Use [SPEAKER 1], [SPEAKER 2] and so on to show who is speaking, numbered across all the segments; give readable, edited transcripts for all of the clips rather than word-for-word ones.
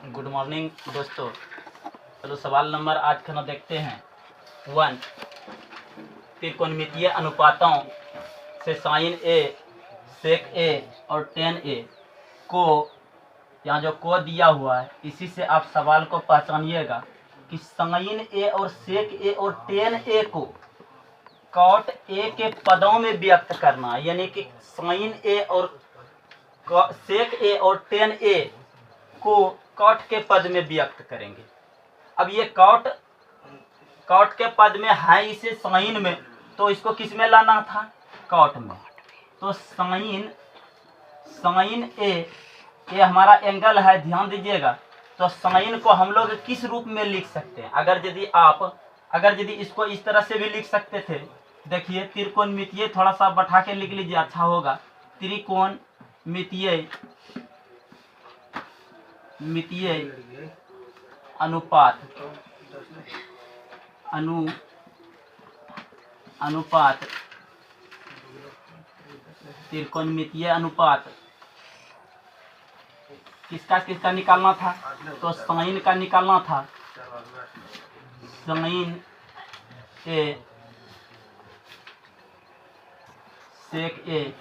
[SPEAKER 1] Good morning दोस्तों। चलो सवाल नंबर आज का देखते हैं 1। त्रिकोणमितीय अनुपातों से साइन ए, सेक ए और टेन ए को, यहाँ जो को दिया हुआ है इसी से आप सवाल को पहचानिएगा कि साइन ए और सेक ए और टेन ए को कॉट ए के पदों में व्यक्त करना, यानी कि साइन ए और सेक ए और टेन ए को कॉट के पद में व्यक्त करेंगे। अब ये कॉट के पद में है इसे साइन में, तो इसको किस में लाना था? कॉट में। तो साइन ए, ये हमारा एंगल है, ध्यान दीजिएगा। तो साइन को हम लोग किस रूप में लिख सकते हैं? अगर यदि इसको इस तरह से भी लिख सकते थे, देखिए त्रिकोणमितीय, थोड़ा सा बैठा के लिख लीजिए, अच्छा होगा। त्रिकोणमितीय अनुपात त्रिकोणमितीय अनुपात किसका निकालना था? तो साइन का निकालना था। साइन ए, सेक ए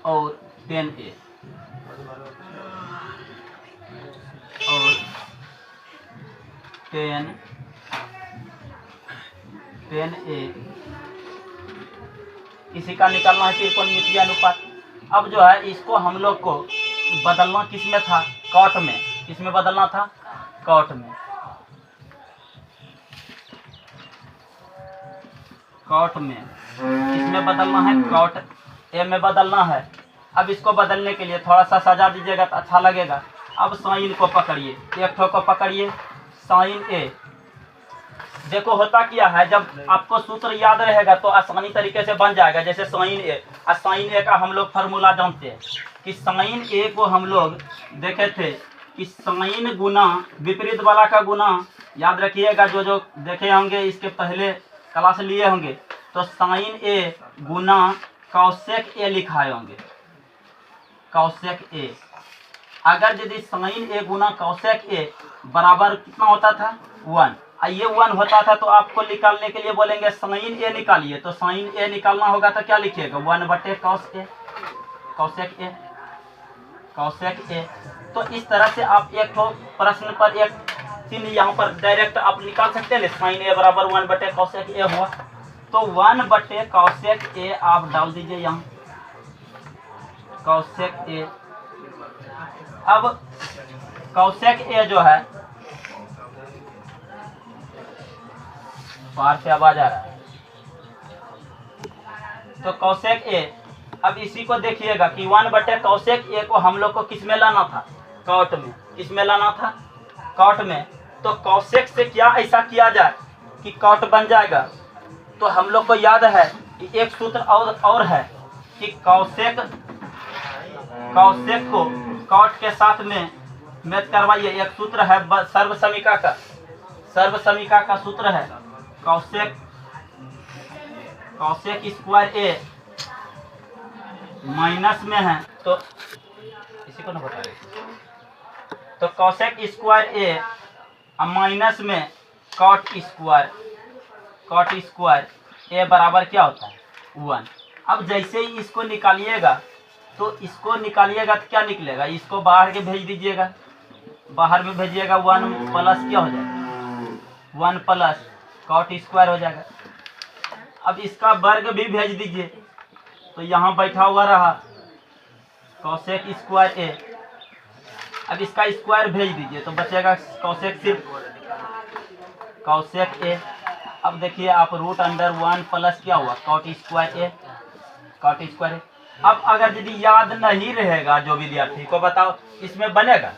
[SPEAKER 1] और टेन ए और टेन ए, इसी का निकालना है त्रिकोणमितीय अनुपात। अब जो है इसको हम लोग को बदलना किस में था? कॉट में। किसमें बदलना था? कॉट में। किसमें बदलना है? कॉट ए में बदलना है। अब इसको बदलने के लिए थोड़ा सा सजा दीजिएगा तो अच्छा लगेगा। अब साइन को पकड़िए, एक ठो को पकड़िए, साइन ए। देखो होता क्या है, जब आपको सूत्र याद रहेगा तो आसानी तरीके से बन जाएगा। जैसे साइन ए, साइन ए का हम लोग फार्मूला जानते हैं कि साइन ए को हम लोग देखे थे कि साइन गुना विपरीत वाला का गुना, याद रखिएगा, जो देखे होंगे इसके पहले क्लास लिए होंगे, तो साइन ए गुना कौशेक ए लिखाए होंगे, कौशेक ए। अगर यदि साइन ए गुना कौशेक ए बराबर कितना होता था? 1। ये 1 होता था तो आपको निकालने के लिए बोलेंगे साइन ए निकालिए। तो साइन ए निकालना होगा तो क्या लिखिएगा? 1/cos ए, कौशेक ए। तो इस तरह से आप एक तो प्रश्न पर एक चिन्ह यहाँ पर डायरेक्ट आप निकाल सकते हैं। साइन ए बराबर 1/cos ए हुआ, तो 1/cos ए आप डाल दीजिए यहाँ, कौशेक ए। अब कौशेक ए जो है, बाहर से आवाज आ रहा है, तो कौशेक ए। अब इसी को देखिएगा कि 1/कौशेक ए को हम लोग को किस में लाना था? कॉट में। किस में लाना था? कॉट में। तो कौशेक से क्या ऐसा किया जाए कि कॉट बन जाएगा? तो हम लोग को याद है कि एक सूत्र और है कि कौशेक को कॉट के साथ में मैच करवाइए। एक सूत्र है सर्वसमीका का सूत्र है कौशेक स्क्वायर ए माइनस में है, तो इसी को ना बता रहे। तो कौशेक स्क्वायर ए माइनस में कॉट स्क्वायर ए बराबर क्या होता है? 1। अब जैसे ही इसको निकालिएगा तो क्या निकलेगा? इसको बाहर के भेज दीजिएगा, बाहर में भेजिएगा, 1 प्लस क्या हो जाएगा? 1 प्लस कॉट स्क्वायर हो जाएगा। अब इसका वर्ग भी भेज दीजिए, तो यहाँ बैठा हुआ रहा कौशेक स्क्वायर ए। अब इसका स्क्वायर भेज दीजिए तो बचेगा कौशेक, सिर्फ कौशेक ए। अब देखिए आप √1 प्लस क्या हुआ? Cot square a. अब अगर यदि याद नहीं रहेगा जो विद्यार्थी को, बताओ इसमें बनेगा?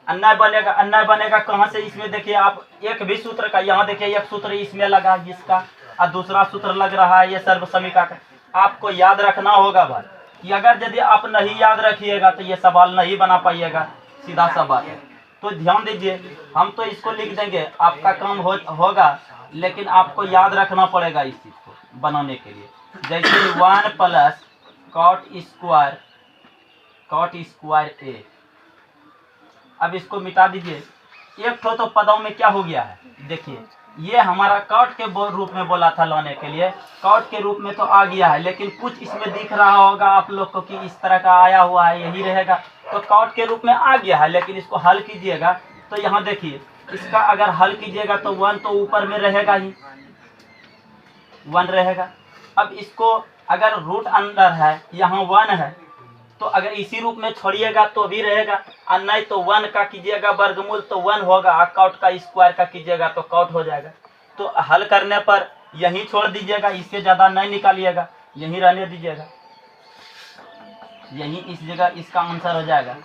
[SPEAKER 1] अन्याय बनेगा कहाँ से? इसमें देखिए आप एक भी सूत्र का, यहाँ देखिए एक सूत्र इसमें लगा जिसका, और दूसरा सूत्र लग रहा है ये सर्वसमीका का। आपको याद रखना होगा भाई कि अगर यदि आप नहीं याद रखिएगा तो ये सवाल नहीं बना पाइएगा, सीधा सा बात है। तो ध्यान दीजिए, हम तो इसको लिख देंगे, आपका काम होगा, लेकिन आपको याद रखना पड़ेगा इस चीज को बनाने के लिए। जैसे 1 plus cot square cot square a. अब इसको मिटा दीजिए। एक तो पदों में क्या हो गया है, देखिए ये हमारा कॉट के रूप में बोला था लाने के लिए, कॉट के रूप में तो आ गया है, लेकिन कुछ इसमें दिख रहा होगा आप लोग को कि इस तरह का आया हुआ है, यही रहेगा। तो कॉट के रूप में आ गया है, लेकिन इसको हल कीजिएगा तो यहाँ देखिए इसका अगर हल कीजिएगा तो 1 तो ऊपर में रहेगा ही, 1 रहेगा। अब इसको अगर रूट अंदर है, यहाँ 1 है, तो अगर इसी रूप में छोड़िएगा तो भी रहेगा, और नहीं तो 1 का कीजिएगा वर्गमूल तो 1 होगा, और कॉट का स्क्वायर का कीजिएगा तो कॉट हो जाएगा। तो हल करने पर यहीं छोड़ दीजिएगा, इससे ज़्यादा नहीं निकालिएगा, यहीं रहने दीजिएगा, यहीं इस जगह इसका आंसर हो जाएगा।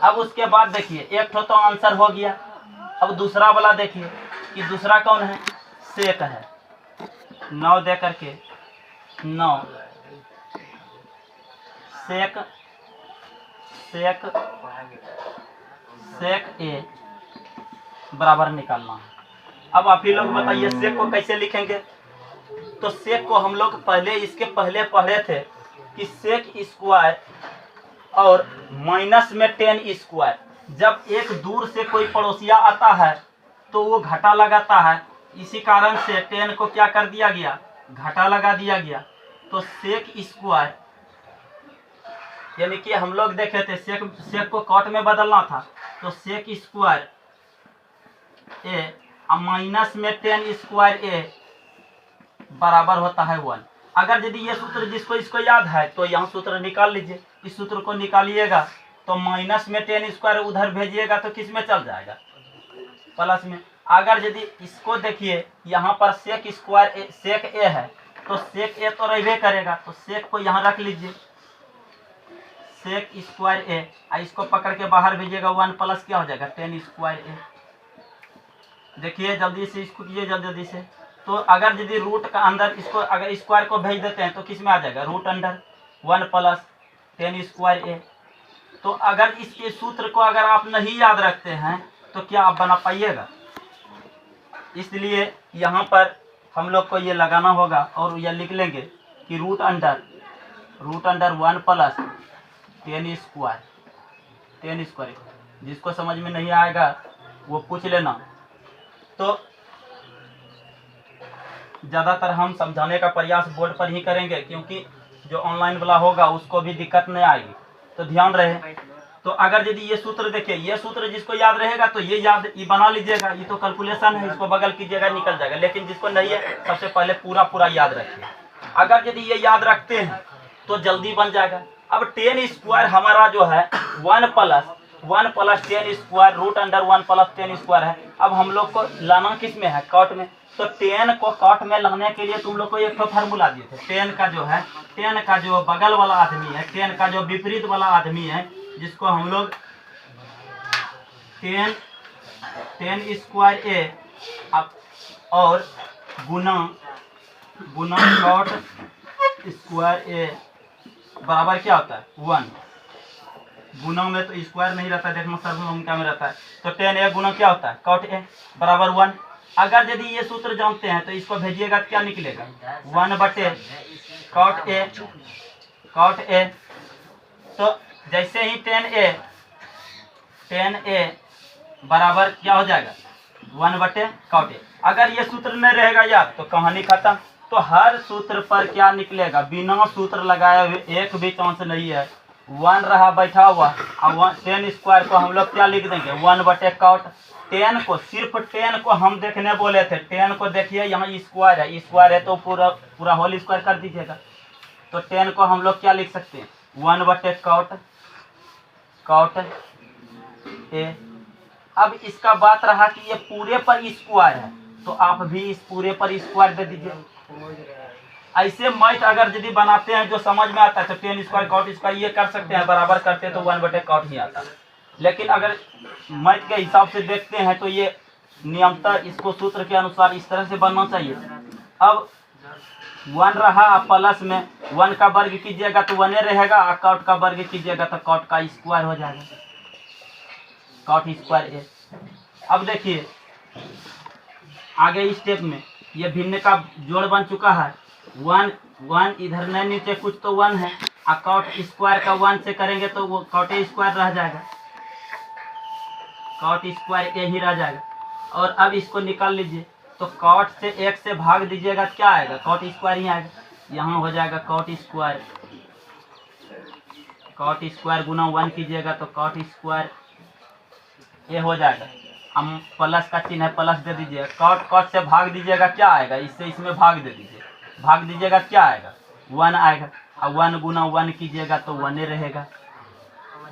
[SPEAKER 1] अब उसके बाद देखिए एक तो आंसर हो गया। अब दूसरा वाला देखिए कि दूसरा कौन है, सेक है। 9 दे करके 9 सेक सेक सेक ए बराबर निकालना है। अब आप ही लोग बताइए सेक को कैसे लिखेंगे। तो सेक को हम लोग पहले इसके पहले पढ़े थे कि सेक स्क्वायर और माइनस में 10 स्क्वायर, जब एक दूर से कोई पड़ोसिया आता है तो वो घटा लगाता है, इसी कारण से 10 को क्या कर दिया गया, घटा लगा दिया गया। तो सेक स्क्वायर यानी कि हम लोग देखे थे सेक को कॉट में बदलना था, तो सेक स्क्वायर ए माइनस में 10 स्क्वायर ए बराबर होता है 1। अगर यदि ये सूत्र जिसको इसको याद है तो यहाँ सूत्र निकाल लीजिए। इस सूत्र को निकालिएगा तो माइनस में 10 स्क्वायर उधर भेजिएगा तो किस में चल जाएगा, प्लस में। अगर यदि इसको देखिए यहाँ पर सेक स्क्वायर सेक ए है, तो सेक ए तो रहबे करेगा, तो सेक को यहाँ रख लीजिए, सेक स्क्वायर ए, इसको पकड़ के बाहर भेजिएगा 1 प्लस क्या हो जाएगा 10 स्क्वायर ए। देखिए जल्दी से इसको कीजिए, जल्दी से। तो अगर यदि रूट का अंदर इसको अगर स्क्वायर को भेज देते हैं तो किस में आ जाएगा, रूट अंडर 1 प्लस 10 स्क्वायर ए। तो अगर इसके सूत्र को अगर आप नहीं याद रखते हैं तो क्या आप बना पाइएगा, इसलिए यहाँ पर हम लोग को ये लगाना होगा और ये लिख लेंगे कि रूट अंडर 1 प्लस 10 स्क्वायर। जिसको समझ में नहीं आएगा वो पूछ लेना। तो ज़्यादातर हम समझाने का प्रयास बोर्ड पर ही करेंगे, क्योंकि जो ऑनलाइन वाला होगा उसको भी दिक्कत नहीं आएगी, तो ध्यान रहे। तो अगर यदि ये सूत्र देखिए, ये सूत्र जिसको याद रहेगा तो ये बना लीजिएगा, ये तो कैलकुलेशन है, इसको बगल कीजिएगा निकल जाएगा। लेकिन जिसको नहीं है सबसे पहले पूरा याद रखिए। अगर यदि ये याद रखते हैं तो जल्दी बन जाएगा। अब 10 स्क्वायर हमारा जो है 1 plus 10 square root under 1 plus 10 square है। अब हम लोग को लाना किस में है, कॉट में। तो 10 को कॉट में लाने के लिए तुम लोग को एक तो फार्मूला दिए थे, 10 का जो है 10 का जो बगल वाला आदमी है, 10 का जो विपरीत वाला आदमी है, जिसको हम लोग 10 स्क्वायर ए और गुना कॉट स्क्वायर ए बराबर क्या होता है 1। गुना में तो स्क्वायर नहीं रहता है, देखना सर्वनाम में रहता है। तो 10 ए गुना क्या होता है कॉट ए बराबर 1। अगर यदि ये सूत्र जानते हैं तो इसको भेजिएगा तो क्या निकलेगा 1 बटे कॉट ए। तो जैसे ही 10 ए बराबर क्या हो जाएगा 1 बटे कॉट ए। अगर ये सूत्र नहीं रहेगा याद तो कहानी खत्म। तो हर सूत्र पर क्या निकलेगा, बिना सूत्र लगाए हुए एक भी चांस नहीं है। 1 रहा बैठा हुआ, और 10 स्क्वायर को हम लोग क्या लिख देंगे 1 बटे कॉट। 10 को सिर्फ 10 को हम देखने बोले थे, 10 को देखिए यहाँ स्क्वायर है तो पूरा होल स्क्वायर कर दीजिएगा। तो 10 को हम लोग क्या लिख सकते हैं 1 बटे कॉट ए। अब इसका बात रहा कि ये पूरे पर स्क्वायर है, तो आप भी इस पूरे पर स्क्वायर दे दीजिए। ऐसे मैथ अगर यदि बनाते हैं जो समझ में आता है तो 10 स्क्वायर कॉट स्क्वायर ये कर सकते हैं, बराबर करते हैं तो 1 बटे कॉट ही आता। लेकिन अगर मैथ के हिसाब से देखते हैं तो ये नियमतः इसको सूत्र के अनुसार इस तरह से बनना चाहिए। अब 1 रहा प्लस में 1 का वर्ग कीजिएगा तो 1 रहेगा, और कॉट का वर्ग कीजिएगा तो कॉट का स्क्वायर हो जाएगा, कॉट स्क्वायर ए। अब देखिए आगे स्टेप में ये भिन्न का जोड़ बन चुका है। 1 इधर नहीं नीचे कुछ तो 1 है, और कॉट स्क्वायर का 1 से करेंगे तो वो कॉट ए स्क्वायर रह जाएगा, कॉट स्क्वायर ए ही रह जाएगा। और अब इसको निकाल लीजिए, तो कॉट से 1 से भाग दीजिएगा तो क्या आएगा, कॉट स्क्वायर ही आएगा। यहाँ हो जाएगा कॉट स्क्वायर, कॉट स्क्वायर गुना 1 कीजिएगा तो कॉट स्क्वायर ए हो जाएगा। हम प्लस का चिन्ह है, प्लस दे दीजिएगा। कॉट कॉट से भाग दीजिएगा क्या आएगा, इससे इसमें भाग दे दीजिए, भाग दीजिएगा क्या आएगा, 1 आएगा। और 1 गुना 1 कीजिएगा तो 1 ही रहेगा,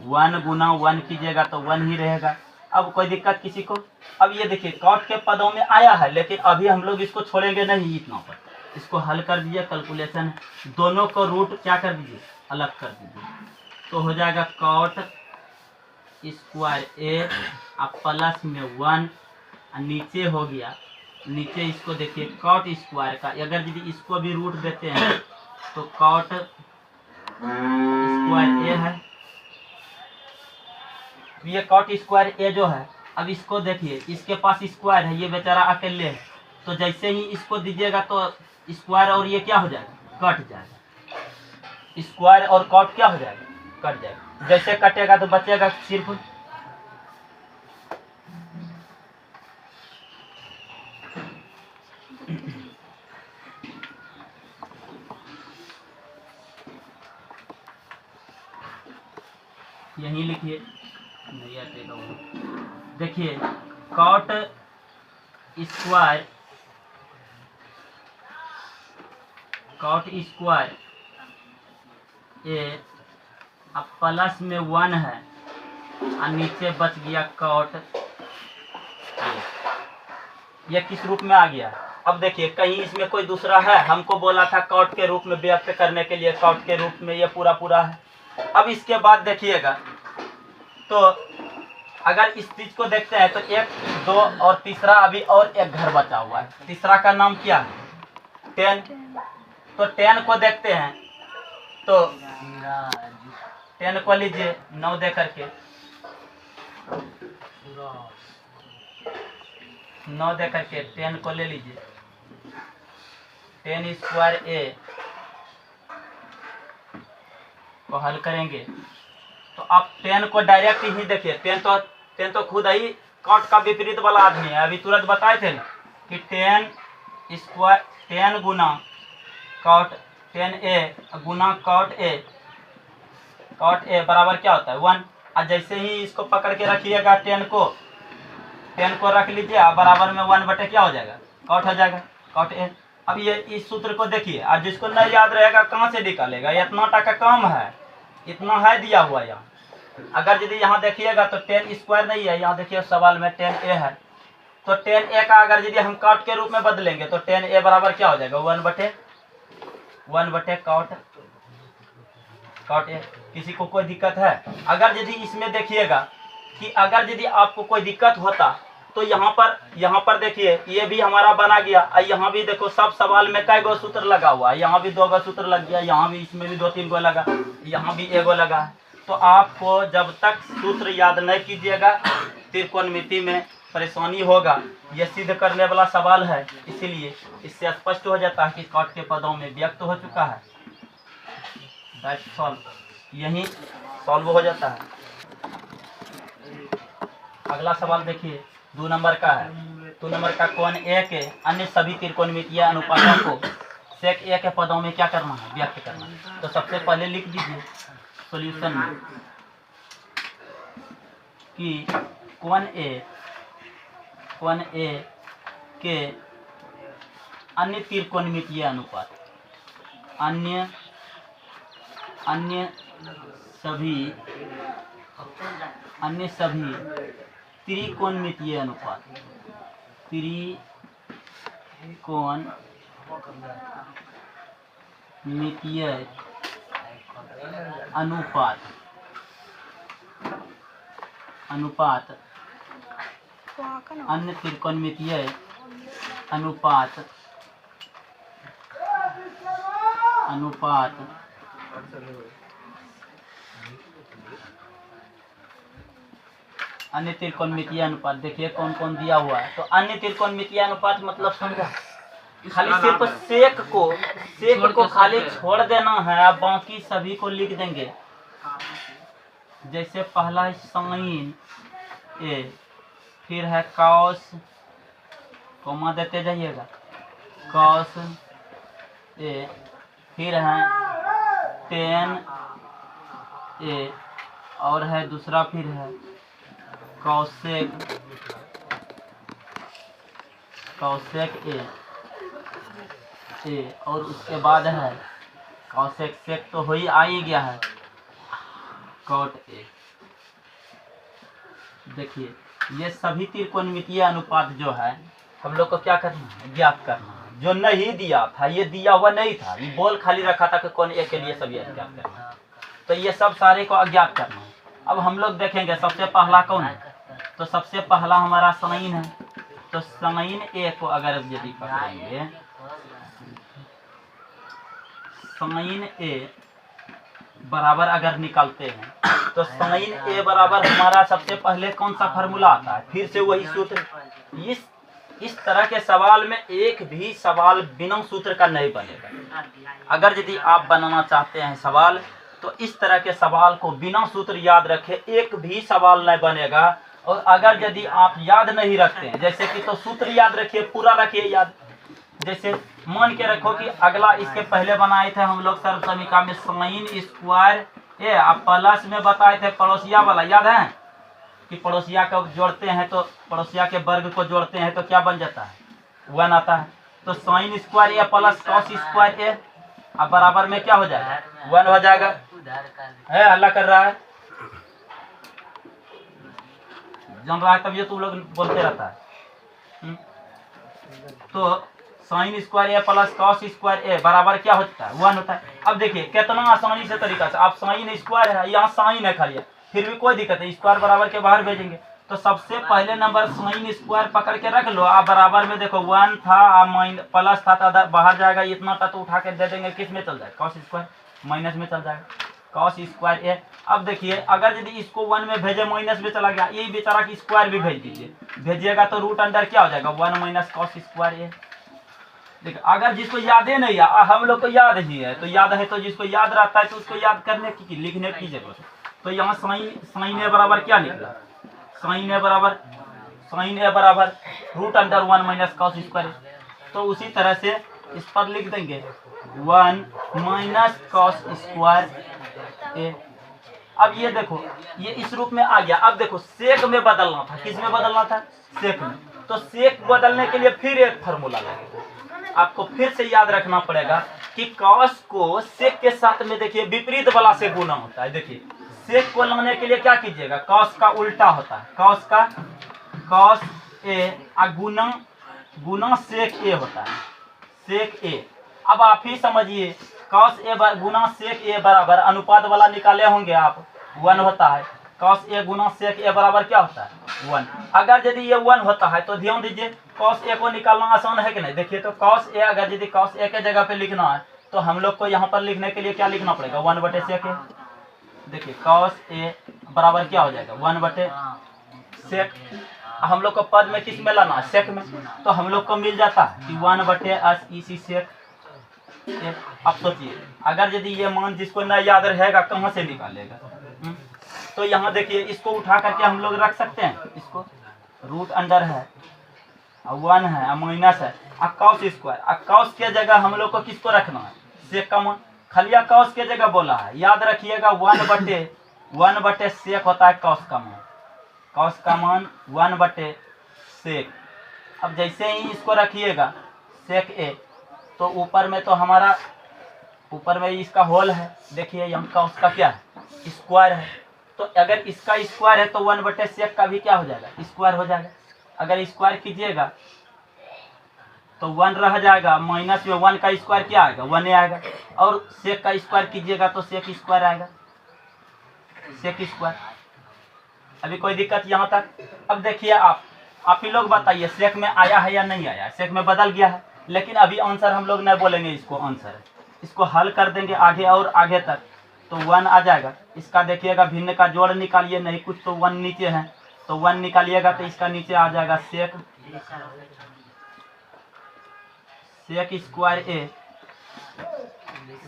[SPEAKER 1] 1 गुना 1 कीजिएगा तो 1 ही रहेगा। अब कोई दिक्कत किसी को? अब ये देखिए कॉट के पदों में आया है, लेकिन अभी हम लोग इसको छोड़ेंगे नहीं इतना पर, इसको हल कर दीजिए, कैलकुलेशन दोनों को रूट क्या कर दीजिए, अलग कर दीजिए, तो हो जाएगा कॉट स्क्वायर ए अब प्लस में 1, नीचे हो गया, नीचे इसको देखिए कॉट स्क्वायर का, अगर यदि इसको भी रूट देते हैं तो कॉट स्क्वायर ए है, ये कॉट स्क्वायर ए जो है, अब इसको देखिए इसके पास स्क्वायर है, ये बेचारा अकेले है, तो जैसे ही इसको दीजिएगा तो स्क्वायर और ये क्या हो जाएगा, कट जाएगा, स्क्वायर और कॉट क्या हो जाएगा, कट जाएगा। जैसे कटेगा तो बचेगा सिर्फ यही लिखिए, नहीं आटेगा वो, देखिए cot square, cot square a अब प्लस में 1 है और नीचे बच गया कॉट, ये किस रूप में आ गया। अब देखिए कहीं इसमें कोई दूसरा है, हमको बोला था कॉट के रूप में व्यक्त करने के लिए, कॉट के रूप में ये पूरा पूरा है। अब इसके बाद देखिएगा तो अगर इस चीज को देखते हैं तो 1 2 और तीसरा अभी और एक घर बचा हुआ है, तीसरा का नाम क्या है, 10, तो 10 को देखते हैं तो 10 को लीजिए 9 दे करके, 9 दे करके 10 को ले लीजिए, 10 स्क्वायर ए को हल करेंगे तो आप 10 को डायरेक्ट ही देखिए, 10 तो खुद ही कॉट का विपरीत वाला आदमी है, अभी तुरंत बताए थे ना कि 10 स्क्वायर 10 गुना कॉट 10a गुना कॉट ए बराबर क्या होता है 1। और जैसे ही इसको पकड़ के रखिएगा 10 को रख लीजिए, बराबर में 1 बटे क्या हो जाएगा, कॉट हो जाएगा, कॉट ए। अब ये इस सूत्र को देखिए, और जिसको नहीं याद रहेगा कहाँ से निकालेगा, इतना टका कम है, इतना है दिया हुआ यहाँ। अगर यदि यहाँ देखिएगा तो 10 स्क्वायर नहीं है, यहाँ देखिए सवाल में 10a है, तो 10a का अगर यदि हम कॉट के रूप में बदलेंगे तो 10a बराबर क्या हो जाएगा 1 बटे कॉट ए। किसी को कोई दिक्कत है? अगर यदि इसमें देखिएगा कि अगर यदि आपको कोई दिक्कत होता तो यहाँ पर देखिए ये भी हमारा बना गया, और यहाँ भी देखो सब सवाल में कई गो सूत्र लगा हुआ है, यहाँ भी 2 गो सूत्र लग गया, यहाँ भी इसमें भी 2-3 गो लगा, यहाँ भी 1 गो लगा है। तो आपको जब तक सूत्र याद नहीं कीजिएगा त्रिकोणमिति में परेशानी होगा। ये सिद्ध करने वाला सवाल है, इसीलिए इससे स्पष्ट हो जाता है कि कॉट के पदों में व्यक्त हो चुका है। दैट्स सॉल्व, यही सॉल्व हो जाता है। अगला सवाल देखिए 2 नंबर का है। 2 नंबर का कोण ए के अन्य सभी त्रिकोणमितीय अनुपातों को सेक ए के पदों में क्या करना है, व्यक्त करना है। तो सबसे पहले लिख दीजिए सॉल्यूशन में कि कोण ए के अन्य त्रिकोणमितीय अनुपात, अन्य सभी त्रिकोणमितीय अनुपात, अन्य त्रिकोणमितीय अनुपात अन्य त्रिकोणमितीय अनुपात देखिए कौन कौन दिया हुआ है। तो अन्य त्रिकोणमितीय अनुपात मतलब समझा, खाली सिर्फ सेक को खाली छोड़ देना है, अब बाकी सभी को लिख देंगे। जैसे पहला है साइन ए, फिर है कॉस, कोमा देते जाइएगा, कॉस ए, फिर है टेन ए, और है दूसरा फिर है कॉसेक ए, और उसके बाद है कॉसेक सेक तो हो ही आ ही गया है, कॉट ए। देखिए ये सभी त्रिकोणमितीय अनुपात जो है हम लोग को क्या करना है, ज्ञात करना है। जो नहीं दिया था, ये दिया हुआ नहीं था, ये बोल खाली रखा था कि कौन ए के लिए सभी अज्ञात करना है, तो ये सब सारे को अज्ञात करना है। अब हम लोग देखेंगे सबसे पहला कौन है, तो सबसे पहला हमारा साइन है, तो साइन ए को अगर यदि पकड़ेंगे, साइन ए बराबर अगर निकालते हैं तो साइन ए बराबर हमारा सबसे पहले कौन सा फार्मूला आता है, फिर से वही सूत्र। इस तरह के सवाल में एक भी सवाल बिना सूत्र का नहीं बनेगा। अगर यदि आप बनाना चाहते हैं सवाल, तो इस तरह के सवाल को बिना सूत्र याद रखे एक भी सवाल नहीं बनेगा। और अगर यदि आप याद नहीं रखते हैं, जैसे कि, तो सूत्र याद रखिए, पूरा रखिए याद। जैसे मान के रखो कि अगला इसके पहले बनाए थे हम लोग सर्व समीकरण में साइन स्क्वायर ए, आप प्लस में बताए थे पड़ोसिया वाला, याद है कि पड़ोसिया को जोड़ते हैं तो पड़ोसिया के वर्ग को जोड़ते हैं तो क्या बन जाता है, 1 आता है। तो sine square A plus cos square a, अब बराबर में क्या हो जाएगा, 1 हो जाएगा। है हल्ला कर रहा है, जम रहा है, तब ये तुम लोग बोलते रहता है। तो साइन स्क्वायर ए प्लस कॉस स्क्वायर ए बराबर क्या होता है, 1 होता है। अब देखिए कितना आसानी से तरीका से, आप साइन स्क्वायर है, यहाँ साइन है खाली, फिर भी कोई दिक्कत नहीं, स्क्वायर बराबर के बाहर भेजेंगे। तो सबसे पहले नंबर साइन स्क्वायर पकड़ के रख लो, आप बराबर में देखो 1 था, आप प्लस था तो बाहर जाएगा, इतना था तो उठा के दे देंगे, किस में चल जाएगा, कॉस स्क्वायर, माइनस में चल जाएगा, कॉस स्क्वायर ए। अब देखिए अगर यदि इसको 1 में भेजे माइनस में चला गया, ये बेचारा की स्क्वायर भी भेज दीजिए, भेजिएगा तो रूट अंडर क्या हो जाएगा, 1 माइनस कॉस स्क्वायर ए। देखिए अगर जिसको याद है नहीं, हम लोग को याद ही है तो याद है, तो जिसको याद रहता है तो उसको याद करने की लिखने की जरूरत है। तो यहाँ साइन ए बराबर क्या निकला, साइन ए बराबर root under 1 minus cos square. तो उसी तरह से इस पर लिख देंगे 1 माइनस कॉस स्क्वायर ए। अब ये देखो ये इस रूप में आ गया। अब देखो सेक में बदलना था, किस में बदलना था, सेक में। तो सेक बदलने के लिए फिर एक फार्मूला लगेगा, आपको फिर से याद रखना पड़ेगा कि कॉस को सेक के साथ में देखिए विपरीत वाला से गुना होता है। देखिए सेक को लाने के लिए क्या कीजिएगा, कॉस का उल्टा होता है, कॉस ए गुना सेक ए होता है, सेक ए। अब आप ही समझिए कॉस ए गुना सेक ए बराबर अनुपात वाला निकाले होंगे आप, 1 होता है। कॉस ए गुना सेक ए बराबर क्या होता है, 1। अगर यदि ये 1 होता है तो ध्यान दीजिए कॉस ए को निकालना आसान है कि नहीं। देखिए तो कॉस ए अगर यदि कॉस ए के जगह पे लिखना है तो हम लोग को यहाँ पर लिखने के लिए क्या लिखना पड़ेगा, 1/सेक ए। देखिए कॉस ए बराबर क्या हो जाएगा, 1/सेक। हम लोग को पद में किस में लाना है, सेक में। तो हम लोग को मिल जाता है कि 1/SEC सेक। अब सोचिए अगर यदि ये मान जिसको न याद रहेगा कहाँ से निकालेगा। तो यहाँ देखिए इसको उठा करके हम लोग रख सकते हैं, इसको रूट अंडर है, 1 है, माइनस है, कॉस स्क्वायर। कॉस के जगह हम लोग को किसको रखना है, सेक का मान। खलिया कॉस के जगह बोला है, याद रखिएगा 1/सेक होता है कॉस का मान, कॉस का मान 1/सेक। अब जैसे ही इसको रखिएगा सेक ए, तो ऊपर में तो हमारा ऊपर में इसका होल है। देखिए यहाँ कॉस का क्या है, स्क्वायर है। तो अगर इसका स्क्वायर है तो 1/सेक का भी क्या हो जाएगा, स्क्वायर हो जाएगा। अगर स्क्वायर कीजिएगा तो 1 रह जाएगा, माइनस में 1 का स्क्वायर क्या आएगा, 1 आएगा। और सेक का स्क्वायर कीजिएगा तो सेक स्क्वायर आएगा, सेक स्क्वायर। अभी कोई दिक्कत यहाँ तक। अब देखिए आप ही लोग बताइए सेक में आया है या नहीं आया, सेक में बदल गया है। लेकिन अभी आंसर हम लोग नहीं बोलेंगे, इसको आंसर इसको हल कर देंगे आगे और आगे तक, तो 1 आ जाएगा। इसका देखिएगा भिन्न का जोड़ निकालिए, नहीं कुछ तो 1 नीचे है, तो 1 निकालिएगा तो इसका नीचे आ जाएगा सेक sec square A,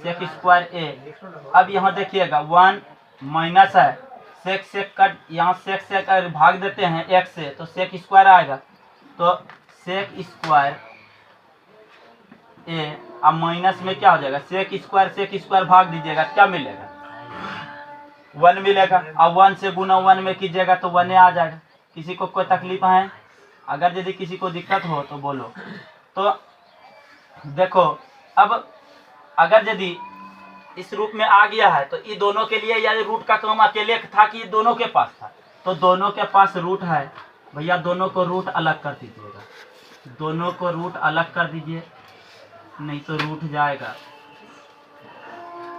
[SPEAKER 1] sec square a. अब यहाँ देखिएगा 1 माइनस है, सेक सेक कट, यहाँ सेक से अगर भाग देते हैं एक से तो सेक स्क्वायर आएगा, तो सेक स्क्वायर ए। अब माइनस में क्या हो जाएगा, सेक स्क्वायर भाग दीजिएगा, क्या मिलेगा 1 मिलेगा। अब 1 से गुना 1 में कीजिएगा तो 1 आ जाएगा। किसी को कोई तकलीफ है? अगर यदि किसी को दिक्कत हो तो बोलो। तो देखो अब अगर यदि इस रूप में आ गया है तो ये दोनों के लिए, या रूट का काम अकेले था कि दोनों के पास था, तो दोनों के पास रूट है भैया, दोनों को रूट अलग कर दीजिएगा, दोनों को रूट अलग कर दीजिए, नहीं तो रूठ जाएगा,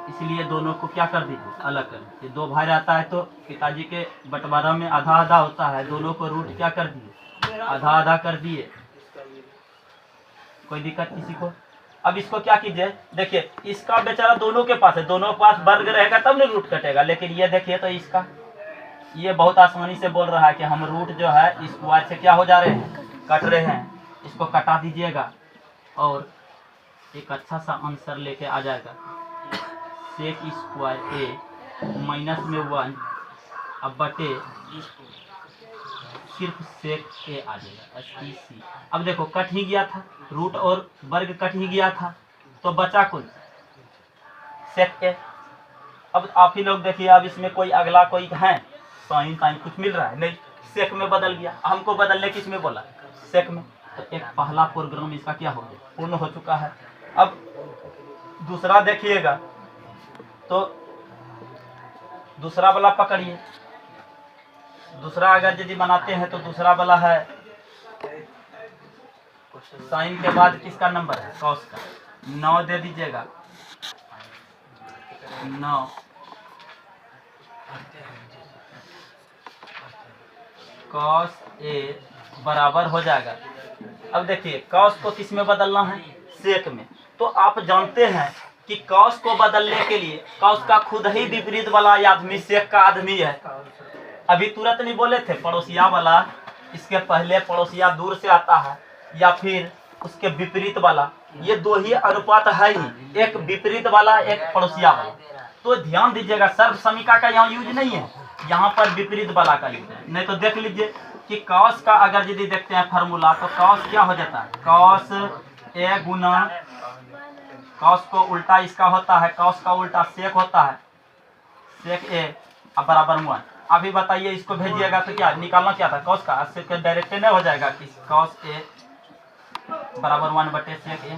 [SPEAKER 1] इसलिए दोनों को क्या कर दीजिए, अलग कर दीजिए। 2 भाई रहता है तो पिताजी के बंटवारा में आधा आधा होता है, दोनों को रूट क्या कर दिए, आधा आधा कर दिए। कोई दिक्कत किसी को? अब इसको क्या कीजिए, देखिए इसका बेचारा दोनों के पास है, दोनों के पास वर्ग रहेगा तब नहीं रूट कटेगा, लेकिन ये देखिए तो इसका, ये बहुत आसानी से बोल रहा है कि हम रूट जो है स्क्वायर से क्या हो जा रहे हैं, कट रहे हैं। इसको कटा दीजिएगा और एक अच्छा सा आंसर लेके आ जाएगा। सेक स्क्वायर ए माइनस में 1 अब बटे सिर्फ सेक ए आ जाएगा, SEC। अब देखो कट ही गया था, रूट और वर्ग कट ही गया था, तो बचा कुल सेक ए। अब आप ही लोग देखिए, अब इसमें कोई अगला कोई है साइन ताइन कुछ मिल रहा है नहीं, सेक में बदल गया। हमको बदलने किस में बोला, सेक में। तो एक पहला प्रोग्राम इसका क्या हो गया, पूर्ण हो चुका है। अब दूसरा देखिएगा, तो दूसरा वाला पकड़िए। दूसरा अगर यदि बनाते हैं तो दूसरा वाला है साइन के बाद किसका नंबर है, कॉस का। 9 दे दीजिएगा, 9 कॉस ए बराबर हो जाएगा। अब देखिए कॉस को किस में बदलना है, सेक में। तो आप जानते हैं कि कॉस को बदलने के लिए कॉस का खुद ही विपरीत वाला आदमी सेक का आदमी है। अभी तुरंत नहीं बोले थे, पड़ोसिया वाला, इसके पहले पड़ोसिया दूर से आता है या फिर उसके विपरीत वाला, ये 2 ही अनुपात है ही, एक विपरीत वाला एक पड़ोसिया वाला। तो ध्यान दीजिएगा, सर्व समीका का यहाँ यूज नहीं है, यहाँ पर विपरीत वाला का यूज है। नहीं तो देख लीजिए कि कॉस का अगर यदि देखते हैं फार्मूला, तो कॉस क्या हो जाता है, कॉस ए गुना, कॉस को उल्टा इसका होता है, कॉस का उल्टा सेक होता है, सेक ए अब बराबर 1। अभी बताइए इसको भेजिएगा तो क्या निकालना क्या था, कॉस का, सेक डायरेक्ट नहीं हो जाएगा कि कॉस ए बराबर 1 बटे सेक ए,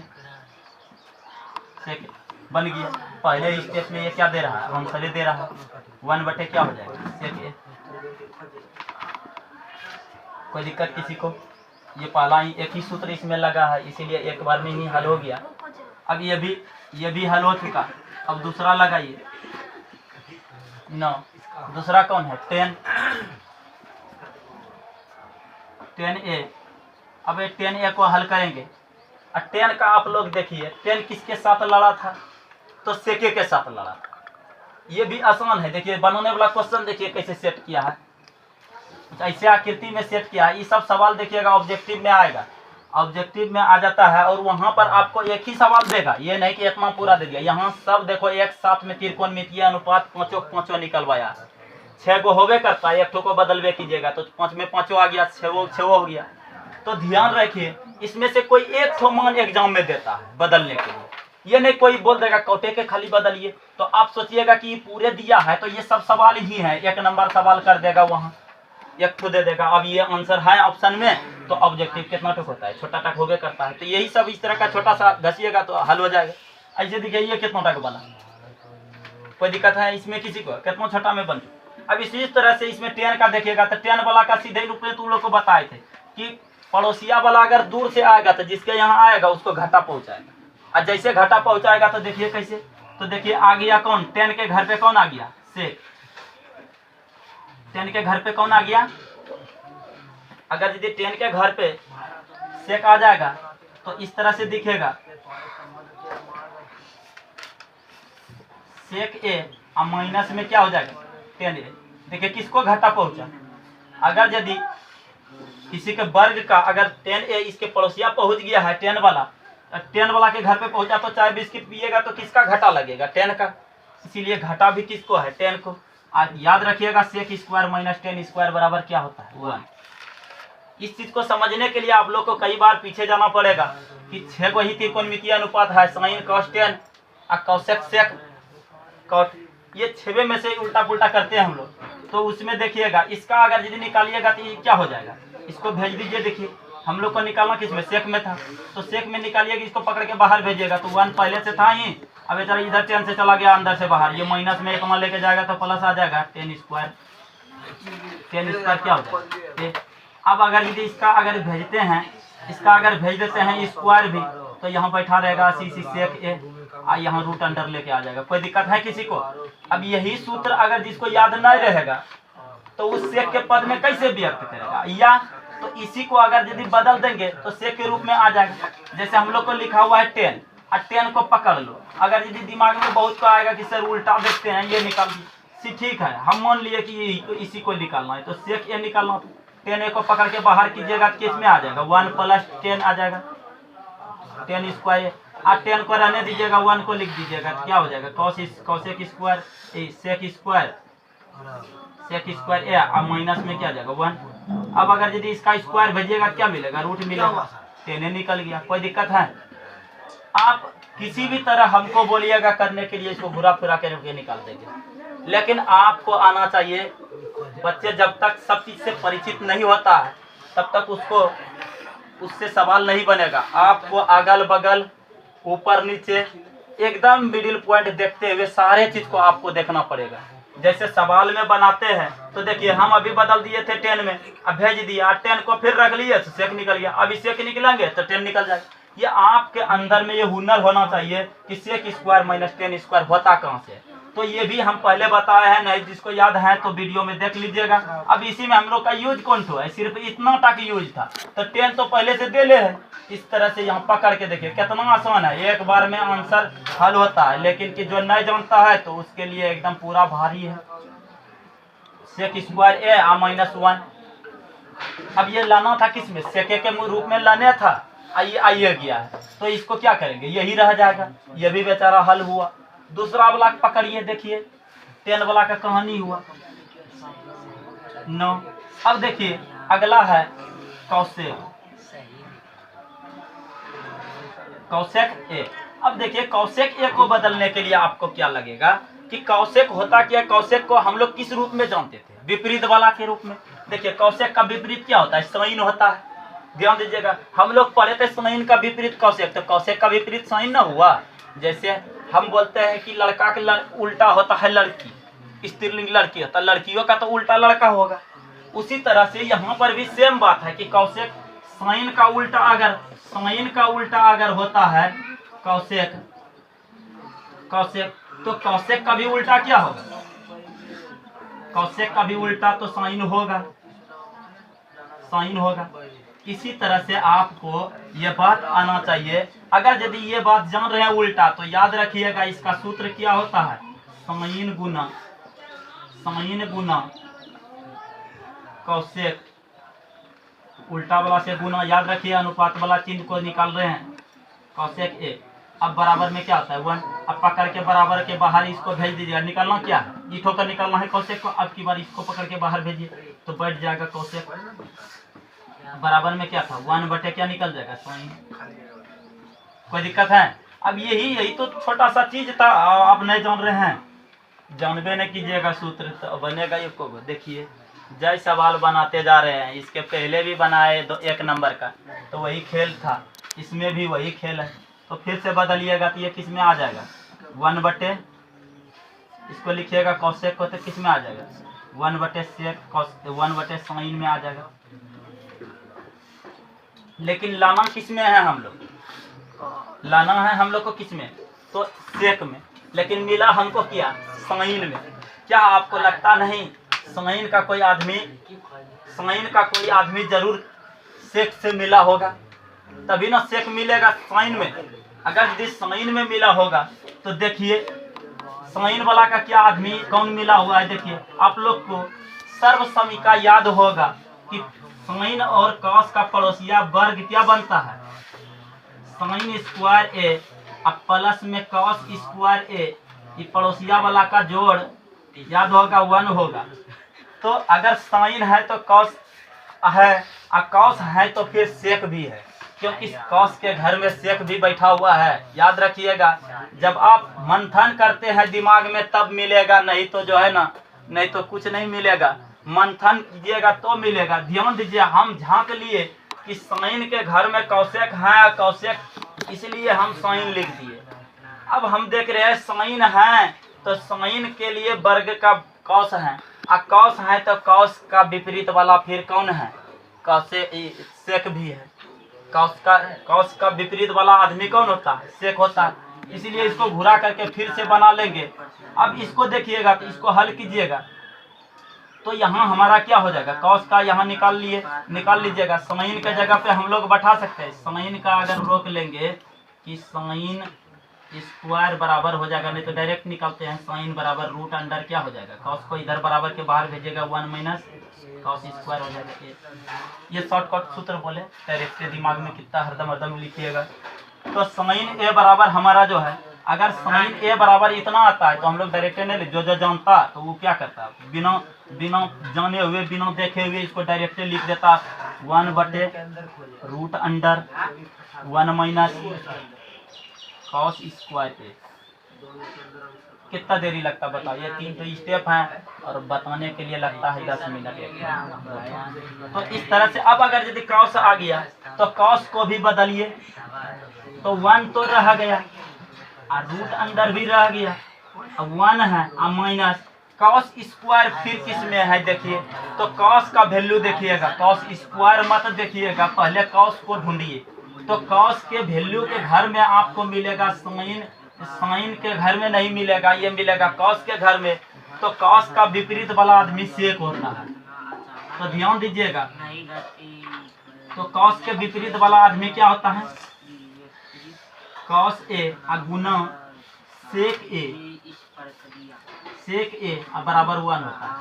[SPEAKER 1] सेक बन गया। पहले स्टेप में ये क्या दे रहा है, आंसर दे रहा है, 1 बटे क्या हो जाएगा, सेक ए। कोई दिक्कत किसी को? ये पहला ही एक ही सूत्र इसमें लगा है, इसीलिए एक बार में ही हल हो गया। अब ये भी हल हो चुका। अब दूसरा लगाइए, 9, दूसरा कौन है, 10 ए। अब ये 10 ए को हल करेंगे। और 10 का आप लोग देखिए, 10 किसके साथ लड़ा था, तो सेके के साथ लड़ा था। ये भी आसान है, देखिए बनाने वाला क्वेश्चन देखिए कैसे सेट किया है, ऐसे आकृति में सेट किया है। ये सब सवाल देखिएगा ऑब्जेक्टिव में आएगा, ऑब्जेक्टिव में आ जाता है और वहां पर आपको एक ही सवाल देगा, ये नहीं कि इतना पूरा दे दिया। यहाँ सब देखो एक साथ में त्रिकोणमितीय अनुपात पांचों निकलवाया, 6 गो होवे करता है, एक ठो को बदलवे कीजिएगा तो 5 में 5 आ गया, 6 हो गया। तो ध्यान रखिए, इसमें से कोई एक ठो मान एग्जाम में देता है बदलने के लिए, ये नहीं कोई बोल देगा कौटे के खाली बदलिए। तो आप सोचिएगा कि पूरे दिया है तो ये सब सवाल ही है, 1 नंबर सवाल कर देगा, वहाँ एक ठो दे देगा। अब ये आंसर है ऑप्शन में, तो ऑब्जेक्टिव कितना टक होता है, छोटा टक होगे करता है। तो यही सब इस तरह का छोटा सा घसीएगा तो हल हो जाएगा। ऐसे देखिए ये कितना टक बना, कोई दिक्कत है इसमें किसी को, कितना छोटा में बन। अब इसी तरह से इसमें 10 का देखिएगा तो 10 वाला का सीधे रूप में तुम लोग को बताए थे कि पड़ोसिया वाला अगर दूर से आएगा तो जिसके यहाँ आएगा उसको घाटा पहुंचाएगा, और जैसे घाटा पहुंचाएगा तो देखिए कैसे, तो देखिए आ गया कौन, 10 के घर पे कौन आ गया, सेक। 10 के घर पे कौन आ गया, अगर यदि 10 के घर पे सेक आ जाएगा तो इस तरह से दिखेगा, सेक ए और माइनस में क्या हो जाएगा, 10 ए। देखिए किसको घाटा पहुंचा, अगर यदि किसी के वर्ग का अगर 10 ए इसके पड़ोसिया पहुंच गया है 10 वाला, 10 वाला के घर पे पहुंचा तो चाय बिस्किट पिएगा तो किसका घाटा लगेगा? 10 का। इसीलिए घाटा भी किसको है? 10 को। आज याद रखिएगा सेक स्क्वायर माइनस 10 स्क्वायर बराबर क्या होता है? 1। इस चीज को समझने के लिए आप लोग को कई बार पीछे जाना पड़ेगा कि 6 को ही त्रिकोणमितीय अनुपात है, साइन कॉस 10 और कॉसेक सेक कॉट, ये 6 में से उल्टा पुल्टा करते हैं हम लोग। तो उसमें देखिएगा इसका अगर यदि निकालिएगा तो ये क्या हो जाएगा? इसको भेज दीजिए। देखिए हम लोग को निकालना किस में? सेक में था, तो सेक में निकालिएगा, इसको पकड़ के बाहर भेजिएगा तो 1 पहले से था ही। अब बेचारा इधर 10 से चला गया अंदर से बाहर, ये माइनस में 1 लेके जाएगा तो प्लस आ जाएगा 10 स्क्वायर। 10 स्क्वायर क्या हो जाएगा? अब अगर यदि इसका अगर भेजते हैं, इसका अगर भेज देते हैं स्क्वायर भी, तो यहाँ बैठा रहेगा सी सेक ए, यहाँ रूट अंडर लेके आ जाएगा। कोई दिक्कत है किसी को? अब यही सूत्र अगर जिसको याद नहीं रहेगा तो उस सेक के पद में कैसे व्यक्त करेगा? या तो इसी को अगर यदि बदल देंगे तो सेक के रूप में आ जाएगा। जैसे हम लोग को लिखा हुआ है 10 और 10 को पकड़ लो। अगर यदि दिमाग में बहुत को आएगा कि सर उल्टा देखते हैं, ये निकाल दी, ठीक है, हम मान लिए कि इसी को निकालना है तो सेक ए निकालना, तो 10 ए को पकड़ के बाहर कीजिएगा तो किस में आ जाएगा? 1 प्लस 10 आ जाएगा 10 स्क्वायर। और 10 को रहने दीजिएगा, 1 को लिख दीजिएगा तो क्या हो जाएगा? कॉसेक स्क्वायर सेक स्क्वायर ए और माइनस में क्या आ जाएगा? 1। अब अगर यदि इसका स्क्वायर भेजिएगा क्या मिलेगा? रूट मिलेगा। 10 निकल गया। कोई दिक्कत है? आप किसी भी तरह हमको बोलिएगा करने के लिए, इसको घुरा फिरा के निकाल देंगे। लेकिन आपको आना चाहिए। बच्चे जब तक सब चीज से परिचित नहीं होता है तब तक उससे सवाल नहीं बनेगा। आपको अगल बगल ऊपर नीचे एकदम मिडिल पॉइंट देखते हुए सारे चीज को आपको देखना पड़ेगा। जैसे सवाल में बनाते हैं तो देखिए हम अभी बदल दिए थे 10 में, अब भेज दिया 10 को फिर रख लिए तो सेक निकल गया। अभी सेक निकलेंगे तो 10 निकल जाएगा। ये आपके अंदर में ये हुनर होना चाहिए कि सेक स्क्वायर माइनस 10 स्क्वायर होता कहाँ से। तो ये भी हम पहले बताए हैं, नहीं जिसको याद है तो वीडियो में देख लीजिएगा। अब इसी में हम लोग का यूज कौन सा है? सिर्फ इतना तक यूज था, तो 10 तो पहले से दे ले है। इस तरह से यहाँ पकड़ के देखिए कितना आसान है, एक बार में आंसर हल होता है। लेकिन कि जो नहीं जानता है तो उसके लिए एकदम पूरा भारी है। सेक स्क्वायर ए आ माइनस 1, अब ये लाना था किस में? सेक के रूप में लाने था, आइए गया है तो इसको क्या करेंगे? यही रह जाएगा। ये भी बेचारा हल हुआ। दूसरा वाला पकड़िए, देखिए 10 वाला का कहानी हुआ 9। अब देखिए अगला है कौसेक ए। अब देखिए कौसेक ए को बदलने के लिए आपको क्या लगेगा कि कौसेक होता क्या? कौसेक को हम लोग किस रूप में जानते थे? विपरीत वाला के रूप में। देखिए कौसेक का विपरीत क्या होता है? साइन होता है। ध्यान दीजिएगा, हम लोग पढ़े थे साइन का विपरीत कौसेक, तो कौसेक का विपरीत साइन ना हुआ। जैसे हम बोलते हैं कि लड़का के उल्टा होता है लड़की, स्त्रीलिंग लड़की होता है, लड़कियों का तो उल्टा लड़का होगा। उसी तरह से यहाँ पर भी सेम बात है कि कौसेक साइन का उल्टा अगर होता है कौसेक तो कौसेक का भी उल्टा क्या होगा? कौसेक का भी उल्टा तो साइन होगा। इसी तरह से आपको ये बात आना चाहिए। अगर यदि ये बात जान रहे हैं उल्टा तो याद रखिएगा इसका सूत्र क्या होता है? साइन गुना कौसेक, उल्टा वाला से गुना। याद रखिए अनुपात वाला चिन्ह को निकाल रहे हैं कौसेक ए। अब बराबर में क्या होता है? 1। अब पकड़ के बराबर के बाहर इसको भेज दीजिएगा। निकालना क्या है? ई ठोकर निकालना है कौसेक को। अब की बार इसको पकड़ के बाहर भेजिए तो बैठ जाएगा कौसेक। बराबर में क्या था? 1 बटे क्या निकल जाएगा? साइन। कोई दिक्कत है? अब यही तो छोटा सा चीज था, आप नहीं जान रहे हैं, जानबे नहीं कीजिएगा सूत्र तो बनेगा ये को। देखिए जय सवाल बनाते जा रहे हैं, इसके पहले भी बनाए 1 नंबर का, तो वही खेल था, इसमें भी वही खेल है। तो फिर से बदलिएगा तो ये किस में आ जाएगा? 1 बटे, इसको लिखिएगा कौसेक को तो किस में आ जाएगा? 1 बटे सेक, 1 बटे साइन में आ जाएगा। लेकिन लाना किस में है हम लोग? लाना है हम लोग को किस में? तो सेक में। लेकिन मिला हमको क्या? साइन में। क्या आपको लगता नहीं साइन का कोई आदमी जरूर सेक से मिला होगा, तभी ना सेक मिलेगा साइन में। अगर यदि साइन में मिला होगा तो देखिए साइन वाला का क्या आदमी कौन मिला हुआ है? देखिए आप लोग को सर्वसमीका याद होगा कि साइन और कॉस का पड़ोसिया वर्ग क्या बनता है? साइन स्क्वायर ए अब प्लस में कॉस स्क्वायर ए, ये पड़ोसिया वाला का जोड़ याद होगा 1 होगा। तो अगर साइन है तो कॉस है और कॉस है तो फिर सेक भी है, क्योंकि कॉस के घर में सेक भी बैठा हुआ है। याद रखिएगा, जब आप मंथन करते हैं दिमाग में तब मिलेगा, नहीं तो जो है ना, नहीं तो कुछ नहीं मिलेगा। मंथन कीजिएगा तो मिलेगा। ध्यान दीजिए, हम झांक लिए कि साइन के घर में कौशेक है, कौशेक, इसलिए हम साइन लिख दिए। अब हम देख रहे हैं साइन है तो साइन के लिए वर्ग का कॉस है, और कॉस है तो कॉस का विपरीत वाला फिर कौन है? सेक भी है। कॉस का विपरीत वाला आदमी कौन होता है? सेक होता है। इसीलिए इसको घुरा करके फिर से बना लेंगे। अब इसको देखिएगा तो इसको हल कीजिएगा तो यहाँ हमारा क्या हो जाएगा? कॉस का यहाँ निकाल लीजिएगा। साइन के जगह पे हम लोग बैठा सकते हैं। साइन का अगर रोक लेंगे कि साइन स्क्वायर बराबर हो जाएगा, नहीं तो डायरेक्ट निकालते हैं। साइन बराबर रूट अंडर क्या हो जाएगा? कॉस को इधर बराबर के बाहर भेजेगा 1 माइनस कॉस स्क्वायर हो जाएगा। ये शॉर्टकट सूत्र बोले, डायरेक्ट से दिमाग में कितना हरदम लिखिएगा। तो साइन ए बराबर हमारा जो है, अगर साइन ए बराबर इतना आता है तो हम लोग डायरेक्ट नहीं लिख, जो जानता तो वो क्या करता, बिना जाने हुए, बिना देखे हुए इसको डायरेक्ट लिख देता 1/रूट अंडर 1 माइनस कॉस स्क्वायर ए। कितना देरी लगता बताओ? ये 3 तो स्टेप हैं और बताने के लिए लगता है 10 मिनट। तो इस तरह से अब अगर यदि कॉस आ गया तो कॉस को भी बदलिए, तो 1 तो रह गया और रूट अंडर भी रह गया। अब 1 है और माइनस कॉस स्क्वायर फिर किस में है देखिए, तो कॉस का वैल्यू देखिएगा, कॉस स्क्वायर मत देखिएगा, पहले कॉस को ढूंढिए। तो कॉस के वैल्यू के घर में आपको मिलेगा साइन, साइन के घर में नहीं मिलेगा, ये मिलेगा कॉस के घर में। तो कॉस का विपरीत वाला आदमी सेक होता है, तो ध्यान दीजिएगा। तो कॉस के विपरीत वाला आदमी क्या होता है? कॉस ए गुना सेक ए बराबर 1 होता है।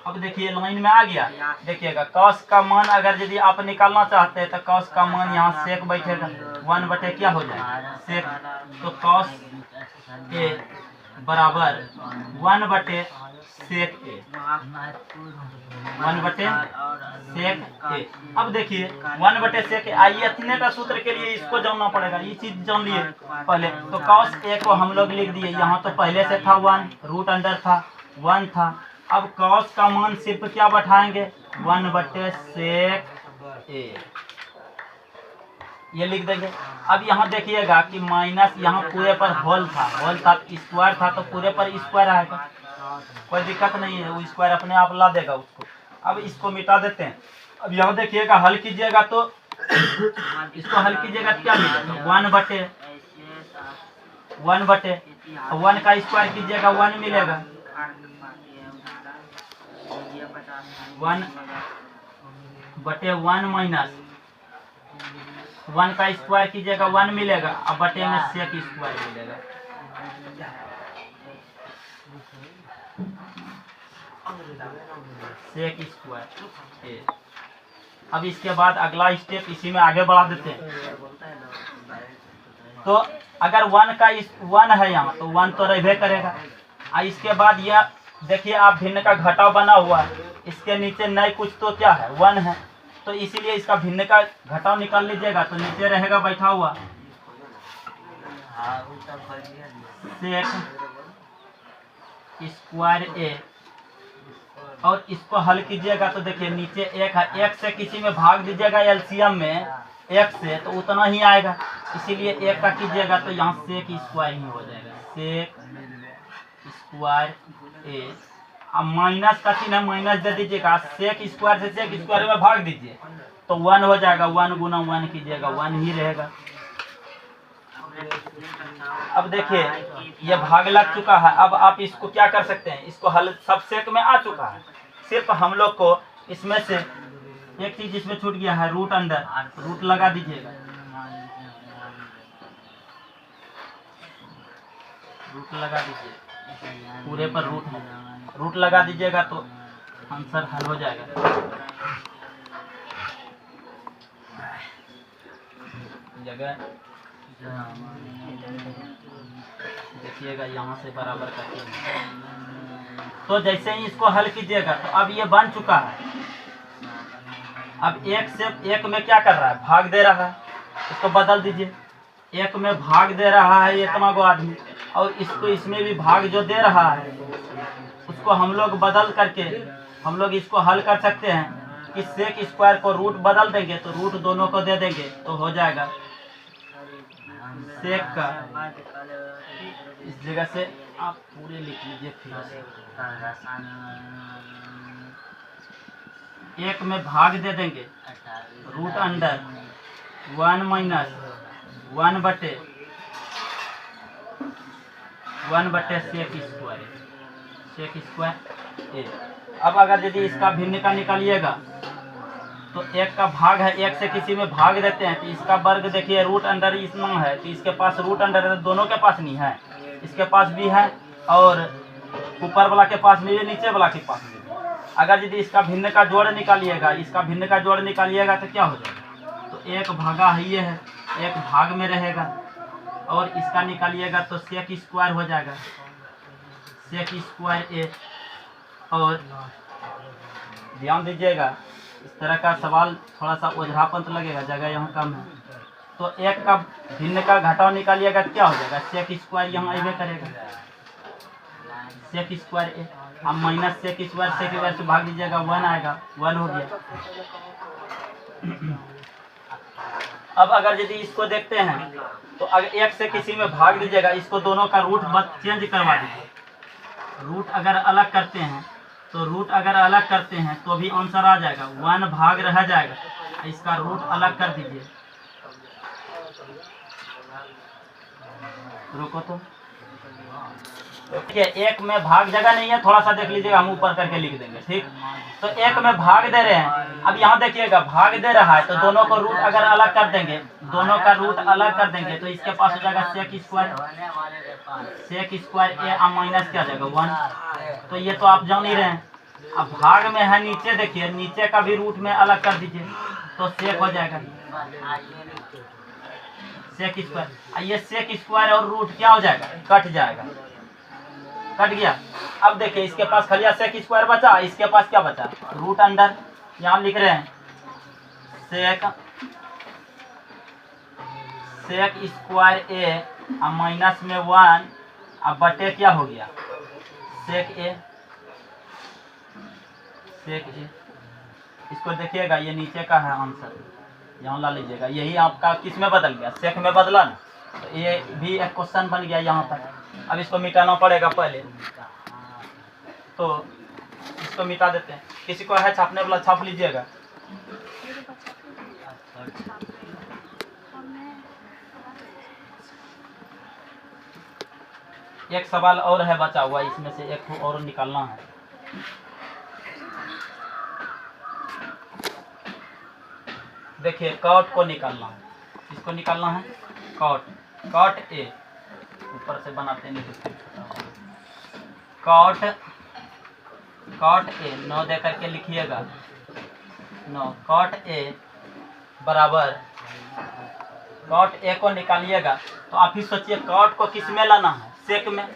[SPEAKER 1] अब देखिए लाइन में आ गया, देखिएगा कॉस का मान अगर यदि आप निकालना चाहते हैं तो कॉस का मान यहाँ सेक बैठेगा, 1 बटे क्या हो जाएगा? सेक। तो कॉस ए बराबर 1 बटे सेक ए, 1 बटे सेक ए। अब देखिए 1 बटे सेक ए, आइए इतने का सूत्र के लिए इसको जानना पड़ेगा, ये चीज जान लिए पहले। तो कॉस ए को हम लोग लिख दिए, यहाँ तो पहले से था 1, रूट अंडर था 1 था। अब कॉस का मान सिर्फ क्या बैठाएंगे? 1 बटे सेक ए, ये लिख देंगे। अब यहाँ देखिएगा कि माइनस, यहाँ पूरे पर होल था, स्क्वायर था तो पूरे पर स्क्वायर आएगा, कोई दिक्कत नहीं है, वो स्क्वायर अपने आप ला देगा उसको। अब इसको मिटा देते हैं। अब यहाँ देखिएगा हल कीजिएगा तो इसको हल कीजिएगा तो क्या मिलेगा? 1 बटे 1 का स्क्वायर कीजिएगा 1 मिलेगा, 1 बटे 1 माइनस 1 का स्क्वायर कीजिएगा 1 मिलेगा, अब बटे में सेक स्क्वायर मिलेगा। Sec square. अब इसके बाद अगला स्टेप इसी में आगे बढ़ा देते हैं। तो अगर 1 है यहाँ तो 1 तो रहबे करेगा। इसके बाद यह देखिए आप भिन्न का घटाव बना हुआ है, इसके नीचे नए कुछ तो क्या है? 1 है, तो इसीलिए इसका भिन्न का घटाव निकाल लीजिएगा तो नीचे रहेगा बैठा हुआ सेक स्क्वायर ए, और इसको हल कीजिएगा तो देखिए नीचे 1 है, 1 से किसी में भाग दीजिएगा एलसीएम में 1 से तो उतना ही आएगा, इसीलिए 1 का कीजिएगा तो यहाँ सेक स्क्वायर ही हो जाएगा, सेक स्क्वायर ए। अब माइनस का चिन्ह माइनस दे दीजिएगा, सेक स्क्वायर से सेक स्क्वायर में भाग दीजिए तो 1 हो जाएगा, 1 गुना 1 कीजिएगा 1 ही रहेगा। अब देखिए ये भाग लग चुका है। अब आप इसको क्या कर सकते हैं? इसको हल सब सेक में आ चुका है, सिर्फ हम लोग को इसमें से एक चीज इसमें छूट गया है, रूट अंडर, रूट लगा दीजिएगा, रूट लगा दीजिए, पूरे पर रूट लगा दीजिएगा तो आंसर हल हो जाएगा। जगह देखिएगा यहाँ से बराबर करके, तो जैसे ही इसको हल कीजिएगा तो अब ये बन चुका है। अब एक से एक में क्या कर रहा है, भाग दे रहा है, इसको बदल दीजिए। एक में भाग दे रहा है इतना गो आदमी, और इसको इसमें भी भाग जो दे रहा है उसको हम लोग बदल करके हम लोग इसको हल कर सकते हैं कि सेक स्क्वायर को रूट बदल देंगे तो रूट दोनों को दे देंगे तो हो जाएगा सेक का। इस जगह से आप पूरे लिख लीजिए फिर से। एक में भाग दे देंगे रूट अंडर 1 माइनस 1 बटे सेक स्क्वायर ए। अब अगर यदि इसका भिन्न का निकालिएगा तो एक का भाग है, एक से किसी में भाग देते हैं तो इसका वर्ग देखिए रूट अंडर इतना है तो इसके पास रूट अंडर है, दोनों के पास नहीं है, इसके पास भी है और ऊपर वाला के पास नहीं है, नीचे वाला के पास नहीं है। अगर यदि इसका भिन्न का जोड़ निकालिएगा, इसका भिन्न का जोड़ निकालिएगा तो क्या हो जाएगा, तो एक भागा है ये है, एक भाग में रहेगा, और इसका निकालिएगा तो सेक स्क्वायर हो जाएगा, सेक स्क्वायर ए। और ध्यान दीजिएगा इस तरह का सवाल थोड़ा सा ओझरापन तो लगेगा, जगह यहाँ कम है, तो एक का भिन्न का घटाव निकालिएगा क्या हो जाएगा, सेक स्क्वायर यहाँ अबे करेगा, सेक स्क्वायर ए। अब माइनस सेक स्क्वायर से भाग दीजिएगा 1 आएगा, 1 हो गया। अब अगर यदि इसको देखते हैं तो अगर एक से किसी में भाग दीजिएगा, इसको दोनों का रूट चेंज करवा दीजिए। रूट अगर अलग करते हैं तो भी आंसर आ जाएगा, 1 भाग रह जाएगा, इसका रूट अलग कर दीजिए। रुको तो देखिए, एक में भाग जगह नहीं है, थोड़ा सा देख लीजिएगा, हम ऊपर करके लिख देंगे, ठीक। तो एक में भाग दे रहे हैं, अब यहाँ देखिएगा भाग दे रहा है तो दोनों को रूट अगर अलग कर देंगे, दोनों का रूट अलग कर देंगे तो इसके पास हो जाएगा सेक स्क्वायर ए और माइनस क्या जाएगा 1। तो ये तो आप जान ही रहे हैं। अब भाग में है नीचे, देखिए नीचे का भी रूट में अलग कर दीजिए तो सेक हो जाएगा सेक स्क्वायर। ये सेक स्क्वायर और रूट क्या हो जाएगा, कट जाएगा, कट गया। अब देखिए इसके पास खाली सेक स्क्वायर बचा, इसके पास क्या बचा, रूट अंडर, यहाँ लिख रहे हैं सेक स्क्वायर ए और माइनस में 1 अब बटे क्या हो गया सेक ए। इसको देखिएगा ये नीचे का है आंसर, यहाँ ला लीजिएगा, यही आपका किस में बदल गया, सेक में बदला ना, तो ये भी एक क्वेश्चन बन गया यहाँ पर। अब इसको मिटाना पड़ेगा पहले, तो इसको मिटा देते हैं। किसी को है छापने वाला, छाप लीजिएगा। एक सवाल और है बचा हुआ, इसमें से एक और निकालना है। देखिए कॉट को निकालना है, इसको निकालना है कॉट ए, ऊपर से बनाते नहीं कॉट ए 9 दे करके लिखिएगा, 9 कॉट ए बराबर, कॉट ए को निकालिएगा तो आप ही सोचिए कॉट को किस में लाना है, सेक में।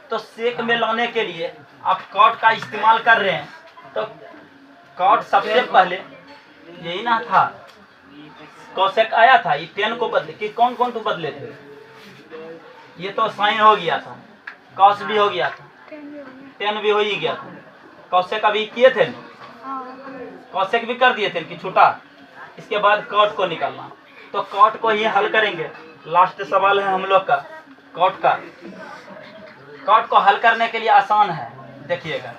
[SPEAKER 1] तो सेक में लाने के लिए आप कॉट का इस्तेमाल कर रहे हैं, तो कॉट सबसे पहले यही ना था, कॉसेक आया था, ये 10 को बदले कि कौन कौन तो बदले थे, ये तो साइन हो गया था, कॉस भी हो गया था, 10 भी हो ही गया था, कॉसेक अभी किए थे, कॉसेक भी कर दिए थे कि छूटा। इसके बाद कॉट को निकालना, तो कॉट को ही हल करेंगे। लास्ट सवाल है हम लोग का कॉट का। कॉट को हल करने के लिए आसान है, देखिएगा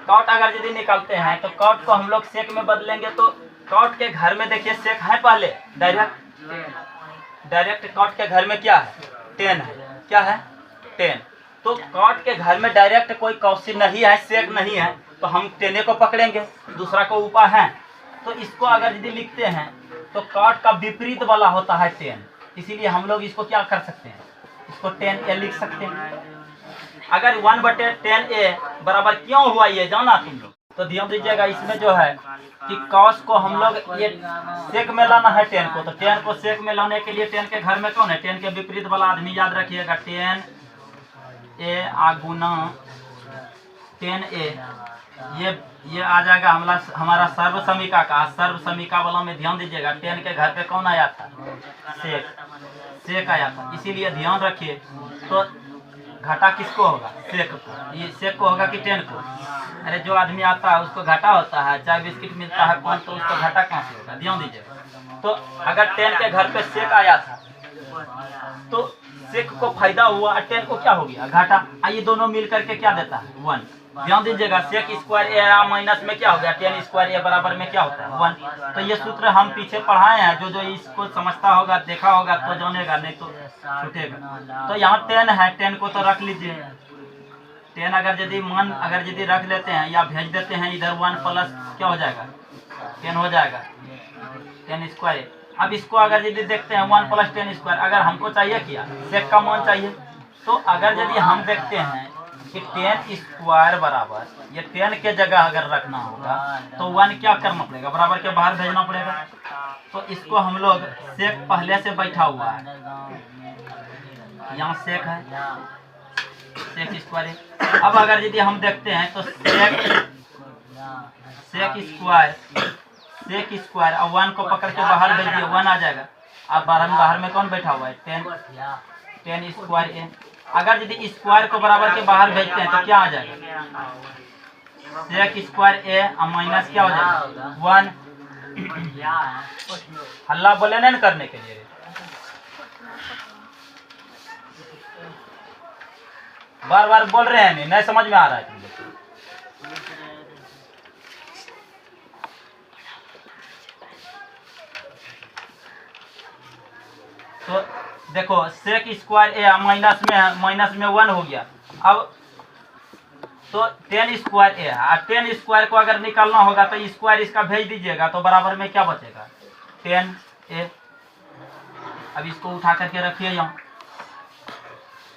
[SPEAKER 1] कॉट अगर यदि निकालते हैं तो कॉट को हम लोग सेक में बदलेंगे, तो कॉट के घर में देखिए सेक है पहले, डायरेक्ट कॉट के घर में क्या है 10 है, क्या है 10। तो कॉट के घर में डायरेक्ट कोई कॉसी नहीं है, सेक नहीं है, तो हम 10 को पकड़ेंगे, दूसरा को ऊपर है। तो इसको अगर यदि लिखते हैं तो कॉट का विपरीत वाला होता है 10, इसीलिए हम लोग इसको क्या कर सकते हैं, इसको 10a लिख सकते हैं। अगर 1/10a बराबर क्यों हुआ ये जाना तुम लोग, तो ध्यान दीजिएगा इसमें जो है कि कॉस को हम लोग ये सेक में लाना है टेन को, तो टेन को सेक में लाने के लिए टेन के घर में कौन है, टेन के विपरीत वाला आदमी याद रखिएगा, टेन ए गुना टेन ए, ये आ जाएगा हमारा सर्व समीका का। सर्व समीका वाला में ध्यान दीजिएगा टेन के घर पे कौन आया था, सेक आया था, इसीलिए ध्यान रखिए। तो घाटा किसको होगा, सेक को। ये सेक को होगा कि टेन को? अरे जो आदमी आता है उसको घाटा होता है, चाय बिस्किट मिलता है कौन, तो उसको घाटा कहाँ से होगा, ध्यान दीजिएगा। तो अगर टेन के घर पे सेक आया था तो सेक को फायदा हुआ, टेन को क्या हो गया, घाटा। ये दोनों मिल करके क्या देता है, 1। ध्यान दीजिएगा सेक स्क्वायर ए माइनस में क्या हो गया, टेन स्क्वायर ए बराबर में क्या होता है, 1। तो ये सूत्र हम पीछे पढ़ाए हैं, जो इसको समझता होगा, देखा होगा तो जानेगा, नहीं तो छूटेगा। तो यहाँ 10 है, 10 को तो रख लीजिए। 10 अगर यदि रख लेते हैं या भेज देते हैं इधर, 1 प्लस क्या हो जाएगा, 10 हो जाएगा, 10 स्क्वायर। अब इसको अगर यदि देखते हैं 1 प्लस 10 स्क्वायर, अगर हमको चाहिए क्या, सेक का मान चाहिए, तो अगर यदि हम देखते हैं कि 10 स्क्वायर बराबर, ये 10 के जगह अगर रखना होगा तो 1 क्या करना पड़ेगा, बराबर के बाहर भेजना पड़ेगा। तो इसको हम लोग सेक पहले से बैठा हुआ है, यहाँ सेक है, सेक स्क्वायर। अब अगर यदि हम देखते हैं तो सेक स्क्वायर, अब 1 को पकड़ के बाहर भेज दिए, 1 आ जाएगा। अब बाहर में कौन बैठा हुआ है, 10 स्क्वायर ए। अगर यदि स्क्वायर को बराबर के बाहर भेजते हैं तो क्या आ जाएगा, सेक स्क्वायर ए माइनस क्या हो जाएगा, 1। हल्ला बोले नहीं करने के लिए, बार बार बोल रहे हैं, नहीं समझ में आ रहा है तुम लोग। तो देखो सेक स्क्वायर ए माइनस में 1 हो गया। अब तो 10 स्क्वायर ए है, 10 स्क्वायर को अगर निकालना होगा तो स्क्वायर इसका भेज दीजिएगा, तो बराबर में क्या बचेगा, 10 ए। अब इसको उठा करके रखिए यहाँ,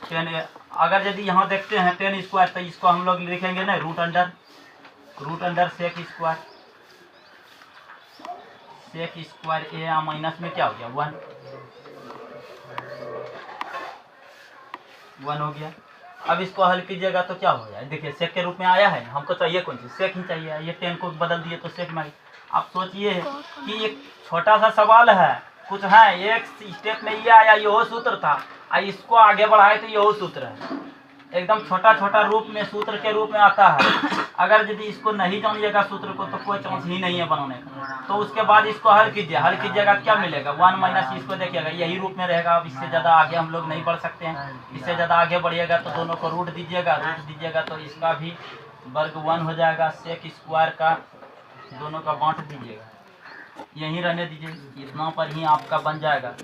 [SPEAKER 1] 10 ए। अगर यदि यहाँ देखते हैं 10 स्क्वायर, तो इसको हम लोग लिखेंगे ना रूट अंडर सेक स्क्वायर ए माइनस में क्या हो गया, 1 हो गया। अब इसको हल कीजिएगा तो क्या हो जाए, देखिए सेक के रूप में आया है, हमको चाहिए कौन चीज, सेक ही चाहिए। ये 10 को बदल दिए तो सेक में। आप सोचिए कि एक छोटा सा सवाल है, कुछ है, एक स्टेप में ये आया, यही सूत्र था, इसको आगे बढ़ाए तो यही सूत्र है, एकदम छोटा छोटा रूप में सूत्र के रूप में आता है। अगर यदि इसको नहीं जानिएगा सूत्र को तो कोई चांस ही नहीं है बनाने का। तो उसके बाद इसको हल कीजिएगा क्या मिलेगा, 1 माइनस, इसको देखिएगा यही रूप में रहेगा। अब इससे ज़्यादा आगे हम लोग नहीं बढ़ सकते हैं, इससे ज़्यादा आगे बढ़िएगा तो दोनों को रूट दीजिएगा तो इसका भी वर्ग 1 हो जाएगा। सेक स्क्वायर का दोनों का बांट दीजिएगा, यहीं रहने दीजिए, इतना पर ही आपका बन जाएगा।